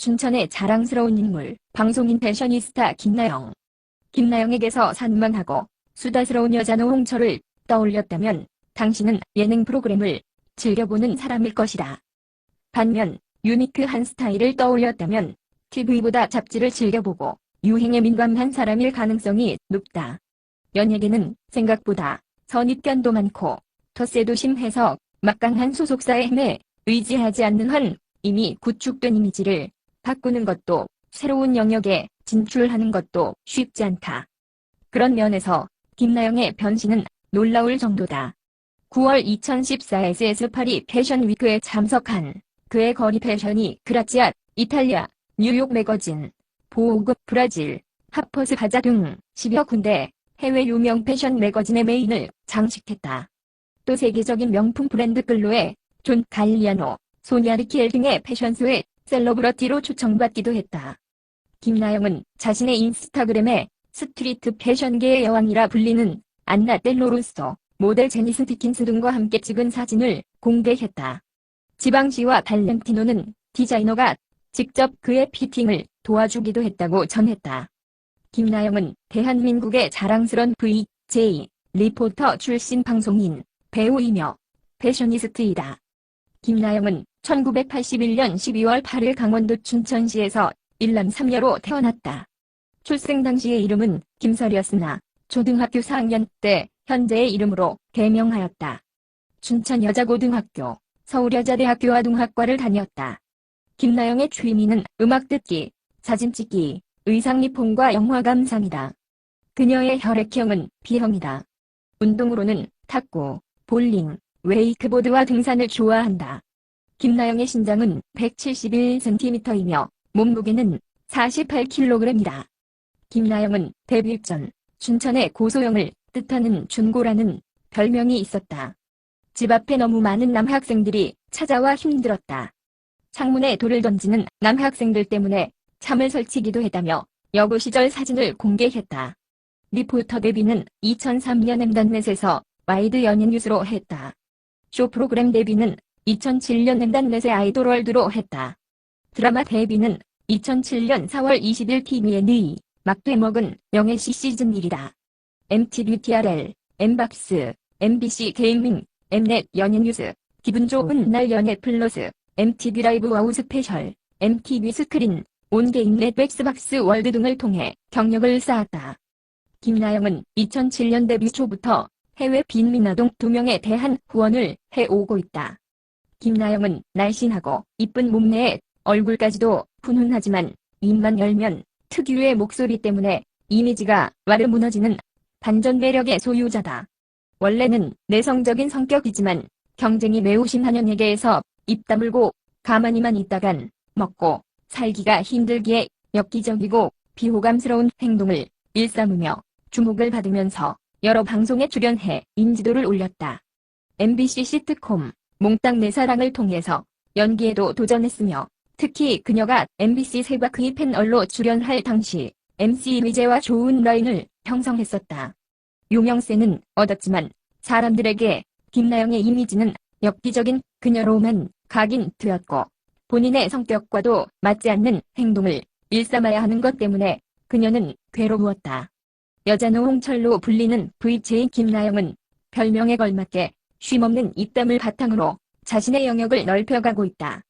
춘천의 자랑스러운 인물, 방송인 패셔니스타 김나영. 김나영에게서 산만하고 수다스러운 여자 노홍철을 떠올렸다면 당신은 예능 프로그램을 즐겨보는 사람일 것이다. 반면 유니크한 스타일을 떠올렸다면 TV보다 잡지를 즐겨보고 유행에 민감한 사람일 가능성이 높다. 연예계는 생각보다 선입견도 많고 텃세도 심해서 막강한 소속사의 힘에 의지하지 않는 한 이미 구축된 이미지를 바꾸는 것도 새로운 영역에 진출하는 것도 쉽지 않다. 그런 면에서 김나영의 변신은 놀라울 정도다. 9월 2014 SS 파리 패션 위크에 참석한 그의 거리 패션이 그라치아, 이탈리아, 뉴욕 매거진, 보우그, 브라질, 하퍼스 바자 등 10여 군데 해외 유명 패션 매거진의 메인을 장식했다. 또 세계적인 명품 브랜드 끌로의 존 갈리아노, 소니아 리키엘 등의 패션쇼에 셀러브러티로 초청받기도 했다. 김나영은 자신의 인스타그램에 스트리트 패션계의 여왕이라 불리는 안나 델로루소, 모델 제니스 디킨스 등과 함께 찍은 사진을 공개했다. 지방시와 발렌티노는 디자이너가 직접 그의 피팅을 도와주기도 했다고 전했다. 김나영은 대한민국의 자랑스런 VJ, 리포터 출신 방송인, 배우이며 패셔니스트이다. 김나영은 1981년 12월 8일 강원도 춘천시에서 일남 3여로 태어났다. 출생 당시의 이름은 김설이었으나 초등학교 4학년 때 현재의 이름으로 개명하였다. 춘천여자고등학교, 서울여자대학교 아동학과를 다녔다. 김나영의 취미는 음악 듣기, 사진 찍기, 의상 리폼과 영화 감상이다. 그녀의 혈액형은 B형이다. 운동으로는 탁구, 볼링, 웨이크보드와 등산을 좋아한다. 김나영의 신장은 171cm이며 몸무게는 48kg이다. 김나영은 데뷔 전 춘천의 고소영을 뜻하는 준고라는 별명이 있었다. 집 앞에 너무 많은 남학생들이 찾아와 힘들었다. 창문에 돌을 던지는 남학생들 때문에 참을 설치기도 했다며 여고 시절 사진을 공개했다. 리포터 데뷔는 2003년 엠단넷에서 와이드 연예뉴스로 했다. 쇼 프로그램 데뷔는 2007년 엠단넷의 아이돌월드로 했다. 드라마 데뷔는 2007년 4월 20일 TVN의 막되먹은 영애씨 시즌1이다. MTV TRL, 엠박스, MBC 게이밍, 엠넷 연예뉴스, 기분 좋은 날 연예 플러스, MTV 라이브 와우 스페셜, MTV 스크린, 온게임 넷백스박스 월드 등을 통해 경력을 쌓았다. 김나영은 2007년 데뷔 초부터 해외 빈민아동 2명에 대한 후원을 해오고 있다. 김나영은 날씬하고 이쁜 몸매에 얼굴까지도 훈훈하지만 입만 열면 특유의 목소리 때문에 이미지가 와르 무너지는 반전 매력의 소유자다. 원래는 내성적인 성격이지만 경쟁이 매우 심한 연예계에서 입 다물고 가만히만 있다간 먹고 살기가 힘들기에 엽기적이고 비호감스러운 행동을 일삼으며 주목을 받으면서 여러 방송에 출연해 인지도를 올렸다. MBC 시트콤 몽땅 내 사랑을 통해서 연기에도 도전했으며 특히 그녀가 MBC 세바크이 패널로 출연할 당시 MC 위재와 좋은 라인을 형성했었다. 유명세는 얻었지만 사람들에게 김나영의 이미지는 엽기적인 그녀로만 각인되었고 본인의 성격과도 맞지 않는 행동을 일삼아야 하는 것 때문에 그녀는 괴로웠다. 여자 노홍철로 불리는 VJ 김나영은 별명에 걸맞게 쉼없는 입담을 바탕으로 자신의 영역을 넓혀가고 있다.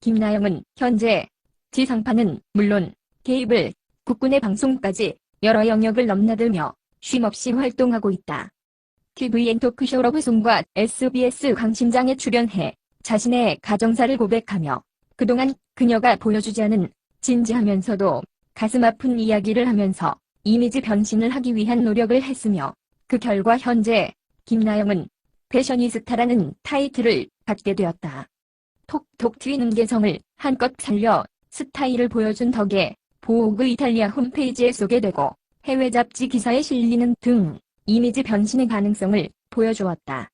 김나영은 현재 지상파는 물론 케이블, 국군의 방송까지 여러 영역을 넘나들며 쉼없이 활동하고 있다. TVN 토크쇼 러브송과 SBS 강심장에 출연해 자신의 가정사를 고백하며 그동안 그녀가 보여주지 않은 진지하면서도 가슴 아픈 이야기를 하면서 이미지 변신을 하기 위한 노력을 했으며 그 결과 현재 김나영은 패셔니스타라는 타이틀을 받게 되었다. 톡톡 튀는 개성을 한껏 살려 스타일을 보여준 덕에 보우그 이탈리아 홈페이지에 소개되고 해외 잡지 기사에 실리는 등 이미지 변신의 가능성을 보여주었다.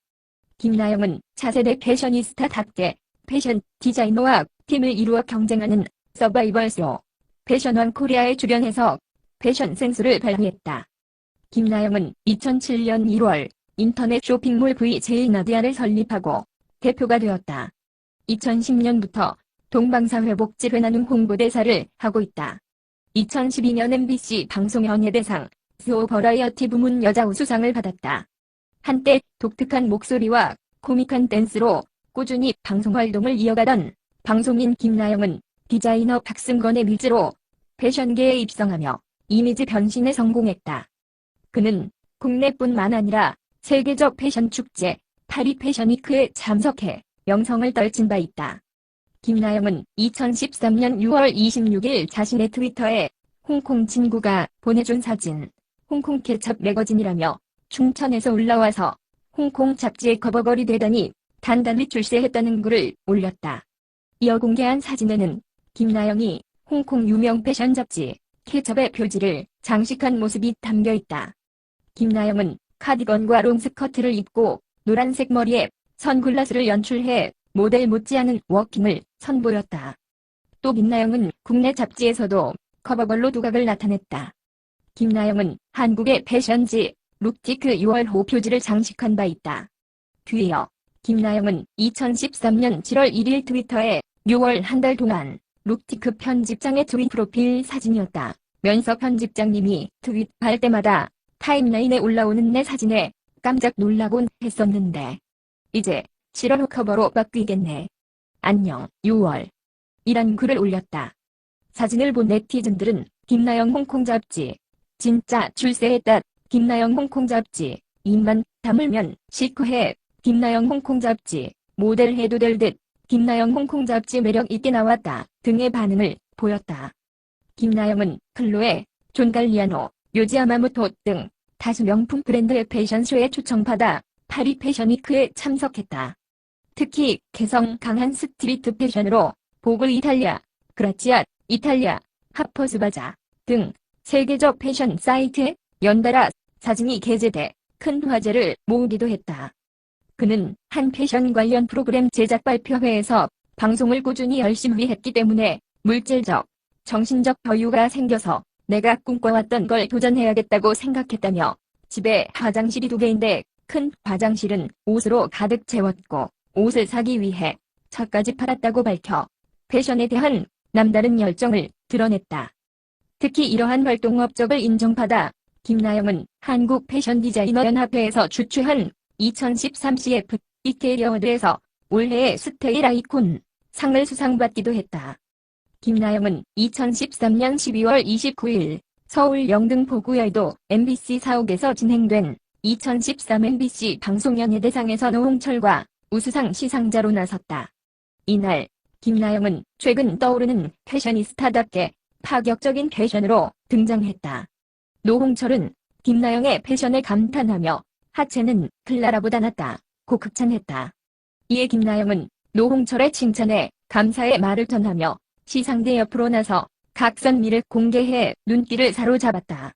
김나영은 차세대 패셔니스타답게 패션 디자이너와 팀을 이루어 경쟁하는 서바이벌쇼 패션왕 코리아에 출연해서 패션 센스를 발휘했다. 김나영은 2007년 1월 인터넷 쇼핑몰 VJ 나디아를 설립하고 대표가 되었다. 2010년부터 동방사회복지회나눔 홍보대사를 하고 있다. 2012년 MBC 방송연예대상 스오 버라이어티 부문 여자 우수상을 받았다. 한때 독특한 목소리와 코믹한 댄스로 꾸준히 방송활동을 이어가던 방송인 김나영은 디자이너 박승건의 밀즈로 패션계에 입성하며 이미지 변신에 성공했다. 그는 국내뿐만 아니라 세계적 패션 축제 파리 패션위크에 참석해 명성을 떨친 바 있다. 김나영은 2013년 6월 26일 자신의 트위터에 홍콩 친구가 보내준 사진, 홍콩 케첩 매거진이라며 춘천에서 올라와서 홍콩 잡지의 커버걸이 되다니 단단히 출세했다는 글을 올렸다. 이어 공개한 사진에는 김나영이 홍콩 유명 패션 잡지 케첩의 표지를 장식한 모습이 담겨 있다. 김나영은 카디건과 롱스커트를 입고 노란색 머리에 선글라스를 연출해 모델 못지않은 워킹을 선보였다. 또 김나영은 국내 잡지에서도 커버걸로 두각을 나타냈다. 김나영은 한국의 패션지 룩티크 6월호 표지를 장식한 바 있다. 뒤이어 김나영은 2013년 7월 1일 트위터에 6월 한 달 동안 룩티크 편집장의 트윗 프로필 사진이었다. 면서 편집장님이 트윗할 때마다 타임라인에 올라오는 내 사진에 깜짝 놀라곤 했었는데 이제 7월 커버로 바뀌겠네. 안녕 6월 이란 글을 올렸다. 사진을 본 네티즌들은 김나영 홍콩 잡지 진짜 출세했다. 김나영 홍콩 잡지 입만 다물면 시크해. 김나영 홍콩 잡지 모델 해도 될 듯. 김나영 홍콩 잡지 매력 있게 나왔다 등의 반응을 보였다. 김나영은 클로에, 존 갈리아노, 요지야마모토 등 다수 명품 브랜드의 패션쇼에 초청받아 파리 패션위크에 참석했다. 특히 개성 강한 스트리트 패션으로 보글 이탈리아, 그라치아, 이탈리아, 하퍼스바자 등 세계적 패션 사이트에 연달아 사진이 게재돼 큰 화제를 모으기도 했다. 그는 한 패션 관련 프로그램 제작 발표회에서 방송을 꾸준히 열심히 했기 때문에 물질적, 정신적 여유가 생겨서 내가 꿈꿔왔던 걸 도전해야겠다고 생각했다며 집에 화장실이 2개인데 큰 화장실은 옷으로 가득 채웠고 옷을 사기 위해 차까지 팔았다고 밝혀 패션에 대한 남다른 열정을 드러냈다. 특히 이러한 활동 업적을 인정받아 김나영은 한국 패션 디자이너 연합회에서 주최한 2013 CF 이케리어워드에서 올해의 스테일 아이콘 상을 수상받기도 했다. 김나영은 2013년 12월 29일 서울 영등포구여의도 MBC 사옥에서 진행된 2013 MBC 방송연예대상에서 노홍철과 우수상 시상자로 나섰다. 이날 김나영은 최근 떠오르는 패셔니스타답게 파격적인 패션으로 등장했다. 노홍철은 김나영의 패션에 감탄하며 하체는 클라라보다 낫다고 극찬했다. 이에 김나영은 노홍철의 칭찬에 감사의 말을 전하며 시상대 옆으로 나서 각선미를 공개해 눈길을 사로잡았다.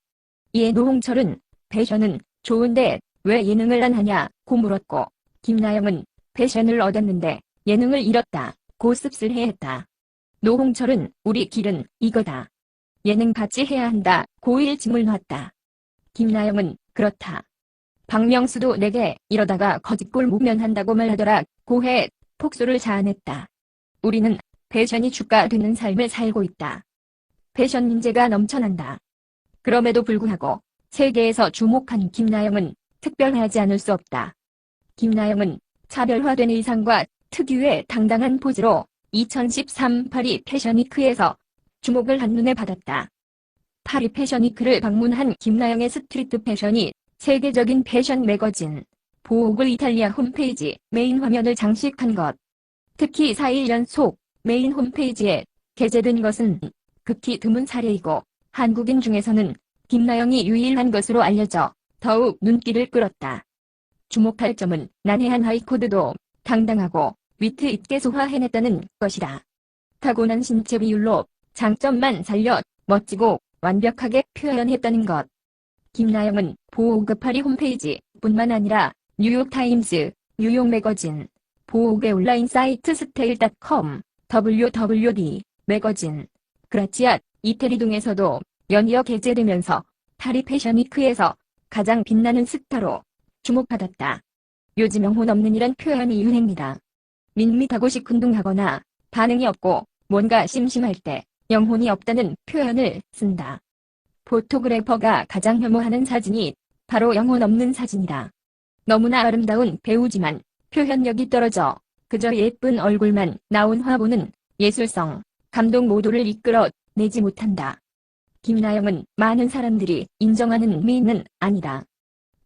이에 노홍철은 패션은 좋은데 왜 예능을 안 하냐고 물었고 김나영은 패션을 얻었는데 예능을 잃었다고 씁쓸해했다. 노홍철은 우리 길은 이거다. 예능 같이 해야 한다고 일침을 놨다. 김나영은 그렇다. 박명수도 내게 이러다가 거짓골 무면한다고 말하더라고 해 폭소를 자아냈다. 우리는 패션이 주가 되는 삶을 살고 있다. 패션 인재가 넘쳐난다. 그럼에도 불구하고 세계에서 주목한 김나영은 특별하지 않을 수 없다. 김나영은 차별화된 의상과 특유의 당당한 포즈로 2013 파리 패션위크에서 주목을 한눈에 받았다. 파리 패션위크를 방문한 김나영의 스트리트 패션이 세계적인 패션 매거진 보글 이탈리아 홈페이지 메인 화면을 장식한 것. 특히 4일 연속 메인 홈페이지에 게재된 것은 극히 드문 사례이고 한국인 중에서는 김나영이 유일한 것으로 알려져 더욱 눈길을 끌었다. 주목할 점은 난해한 하이코드도 당당하고 위트 있게 소화해냈다는 것이다. 타고난 신체 비율로 장점만 살려 멋지고 완벽하게 표현했다는 것. 김나영은 보호그 파리 홈페이지 뿐만 아니라 뉴욕타임스, 뉴욕 매거진, 보호그의 온라인 사이트 스테일.com, WWD, 매거진, 그라치아, 이태리 등에서도 연이어 게재되면서 파리 패션위크에서 가장 빛나는 스타로 주목받았다. 요즘 영혼 없는 이란 표현이 유행이다. 밋밋하고 시큰둥하거나 반응이 없고 뭔가 심심할 때 영혼이 없다는 표현을 쓴다. 포토그래퍼가 가장 혐오하는 사진이 바로 영혼 없는 사진이다. 너무나 아름다운 배우지만 표현력이 떨어져 그저 예쁜 얼굴만 나온 화보는 예술성, 감동 모두를 이끌어 내지 못한다. 김나영은 많은 사람들이 인정하는 미인은 아니다.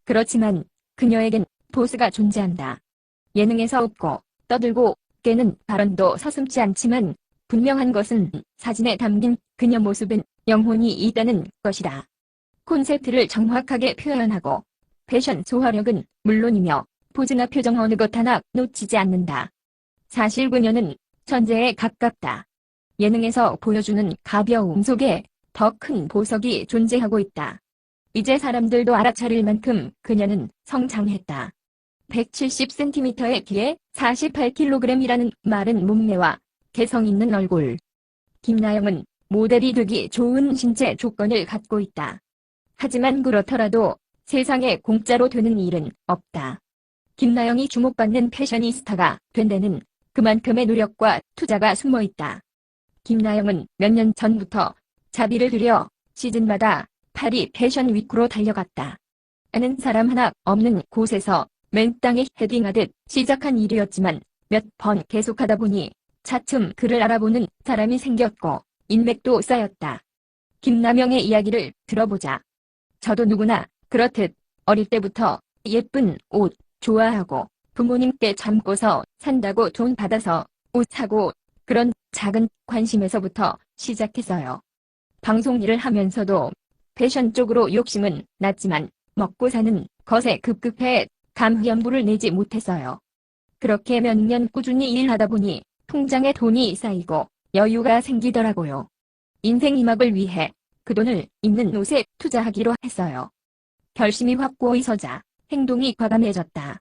그렇지만 그녀에겐 포스가 존재한다. 예능에서 웃고 떠들고 깨는 발언도 서슴지 않지만 분명한 것은 사진에 담긴 그녀 모습엔 영혼이 있다는 것이다. 콘셉트를 정확하게 표현하고 패션 소화력은 물론이며 포즈나 표정 어느 것 하나 놓치지 않는다. 사실 그녀는 천재에 가깝다. 예능에서 보여주는 가벼움 속에 더 큰 보석이 존재하고 있다. 이제 사람들도 알아차릴 만큼 그녀는 성장했다. 170cm의 키에 48kg이라는 마른 몸매와 개성 있는 얼굴. 김나영은 모델이 되기 좋은 신체 조건을 갖고 있다. 하지만 그렇더라도 세상에 공짜로 되는 일은 없다. 김나영이 주목받는 패셔니스타가 된 데는 그만큼의 노력과 투자가 숨어 있다. 김나영은 몇 년 전부터 자비를 들여 시즌마다 파리 패션 위크로 달려갔다. 아는 사람 하나 없는 곳에서 맨 땅에 헤딩하듯 시작한 일이었지만 몇 번 계속하다 보니 차츰 그를 알아보는 사람이 생겼고 인맥도 쌓였다. 김나영의 이야기를 들어보자. 저도 누구나 그렇듯 어릴 때부터 예쁜 옷 좋아하고 부모님께 잠궈서 산다고 돈 받아서 옷 사고 그런 작은 관심에서부터 시작했어요. 방송 일을 하면서도 패션 쪽으로 욕심은 났지만 먹고 사는 것에 급급해 감휘연부를 내지 못했어요. 그렇게 몇 년 꾸준히 일하다 보니 통장에 돈이 쌓이고 여유가 생기더라고요. 인생 이막을 위해 그 돈을 입는 옷에 투자하기로 했어요. 결심이 확고히 서자 행동이 과감해졌다.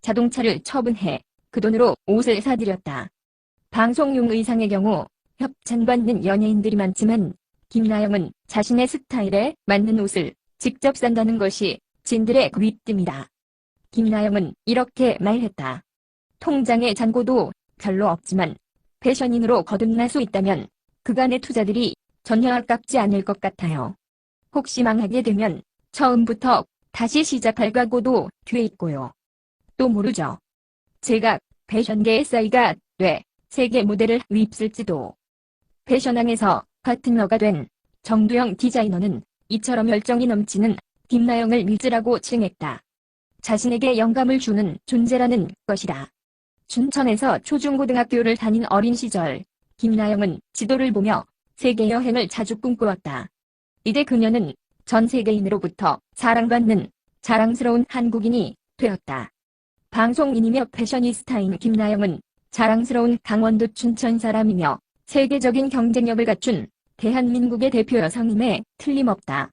자동차를 처분해 그 돈으로 옷을 사들였다. 방송용 의상의 경우 협찬받는 연예인들이 많지만 김나영은 자신의 스타일에 맞는 옷을 직접 산다는 것이 진들의 귀뜸이다. 김나영은 이렇게 말했다. 통장에 잔고도 별로 없지만 패션인으로 거듭날 수 있다면 그간의 투자들이 전혀 아깝지 않을 것 같아요. 혹시 망하게 되면 처음부터 다시 시작할 각오도 돼 있고요. 또 모르죠. 제가 패션계의 싸이가 돼 세계 무대를 휩쓸지도. 패션왕에서 파트너가 된 정두영 디자이너는 이처럼 열정이 넘치는 김나영을 미즈라고 칭했다. 자신에게 영감을 주는 존재라는 것이다. 춘천에서 초중고등학교를 다닌 어린 시절 김나영은 지도를 보며 세계 여행을 자주 꿈꾸었다. 이제 그녀는 전 세계인으로부터 사랑받는 자랑스러운 한국인이 되었다. 방송인이며 패셔니스타인 김나영은 자랑스러운 강원도 춘천 사람이며 세계적인 경쟁력을 갖춘 대한민국의 대표 여성임에 틀림없다.